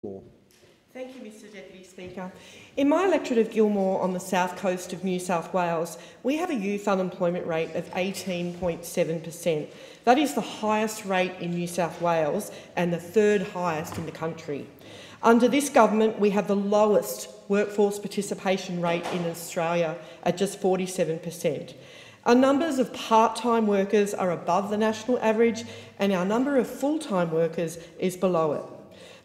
Thank you, Mr Deputy Speaker. In my electorate of Gilmore on the south coast of New South Wales, we have a youth unemployment rate of 18.7%. That is the highest rate in New South Wales and the third highest in the country. Under this government, we have the lowest workforce participation rate in Australia at just 47%. Our numbers of part-time workers are above the national average and our number of full-time workers is below it.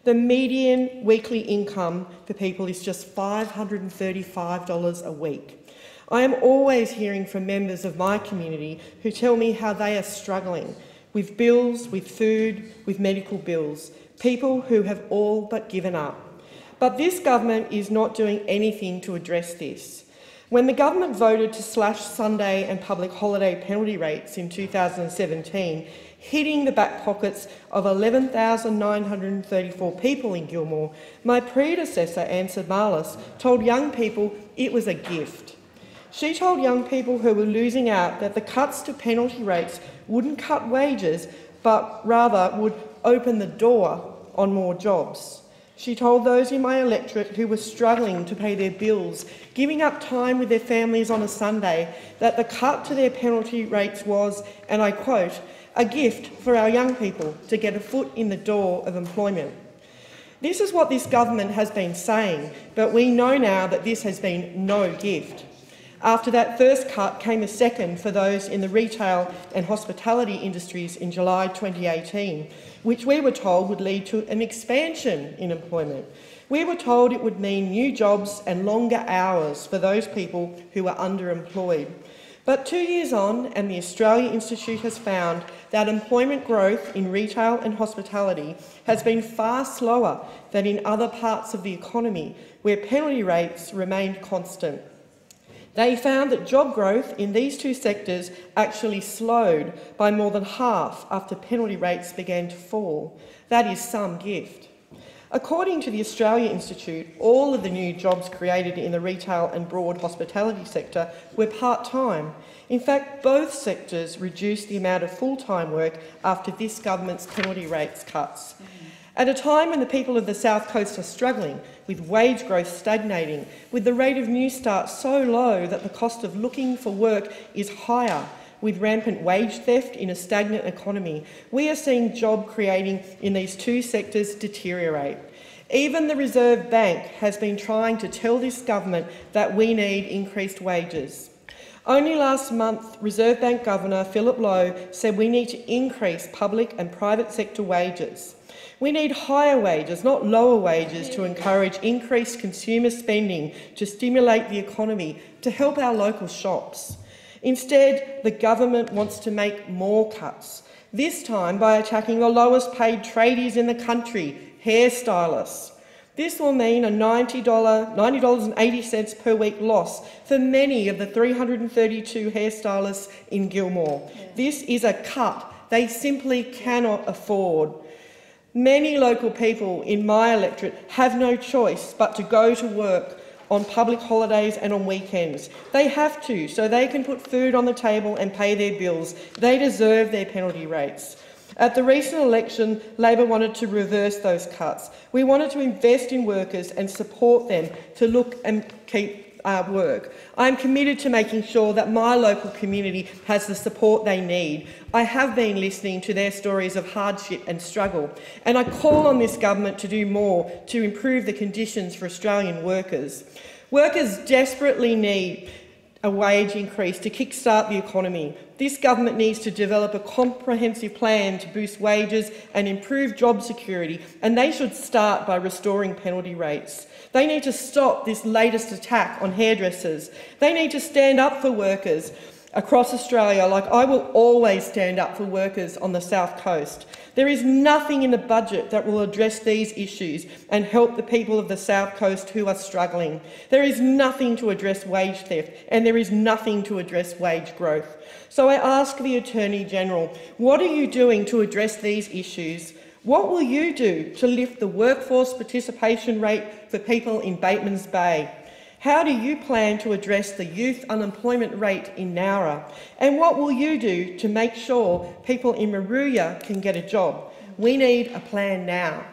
The median weekly income for people is just $535 a week. I am always hearing from members of my community who tell me how they are struggling with bills, with food, with medical bills, people who have all but given up. But this government is not doing anything to address this. When the government voted to slash Sunday and public holiday penalty rates in 2017, hitting the back pockets of 11,934 people in Gilmore, my predecessor, Ansel Marlis, told young people it was a gift. She told young people who were losing out that the cuts to penalty rates wouldn't cut wages, but rather would open the door on more jobs. She told those in my electorate who were struggling to pay their bills, giving up time with their families on a Sunday, that the cut to their penalty rates was, and I quote, a gift for our young people to get a foot in the door of employment. This is what this government has been saying, but we know now that this has been no gift. After that first cut came a second for those in the retail and hospitality industries in July 2018, which we were told would lead to an expansion in employment. We were told it would mean new jobs and longer hours for those people who are underemployed. But 2 years on, and the Australia Institute has found that employment growth in retail and hospitality has been far slower than in other parts of the economy, where penalty rates remained constant. They found that job growth in these two sectors actually slowed by more than half after penalty rates began to fall. That is some gift. According to the Australia Institute, all of the new jobs created in the retail and broad hospitality sector were part-time. In fact, both sectors reduced the amount of full-time work after this government's penalty rates cuts. At a time when the people of the South Coast are struggling, with wage growth stagnating, with the rate of new starts so low that the cost of looking for work is higher, with rampant wage theft in a stagnant economy, we are seeing job creating in these two sectors deteriorate. Even the Reserve Bank has been trying to tell this government that we need increased wages. Only last month, Reserve Bank Governor Phillips said we need to increase public and private sector wages. We need higher wages, not lower wages, to encourage increased consumer spending, to stimulate the economy, to help our local shops. Instead, the government wants to make more cuts, this time by attacking the lowest paid tradies in the country, hairstylists. This will mean a $90.80 per week loss for many of the 332 hairstylists in Gilmore. This is a cut they simply cannot afford. Many local people in my electorate have no choice but to go to work on public holidays and on weekends. They have to, so they can put food on the table and pay their bills. They deserve their penalty rates. At the recent election, Labor wanted to reverse those cuts. We wanted to invest in workers and support them to look and keep work. I am committed to making sure that my local community has the support they need. I have been listening to their stories of hardship and struggle, and I call on this government to do more to improve the conditions for Australian workers. Workers desperately need a wage increase to kickstart the economy. This government needs to develop a comprehensive plan to boost wages and improve job security, and they should start by restoring penalty rates. They need to stop this latest attack on hairdressers. They need to stand up for workers across Australia, like I will always stand up for workers on the South Coast. There is nothing in the budget that will address these issues and help the people of the South Coast who are struggling. There is nothing to address wage theft, and there is nothing to address wage growth. So I ask the Attorney-General, what are you doing to address these issues? What will you do to lift the workforce participation rate for people in Batemans Bay? How do you plan to address the youth unemployment rate in Nowra? And what will you do to make sure people in Moruya can get a job? We need a plan now.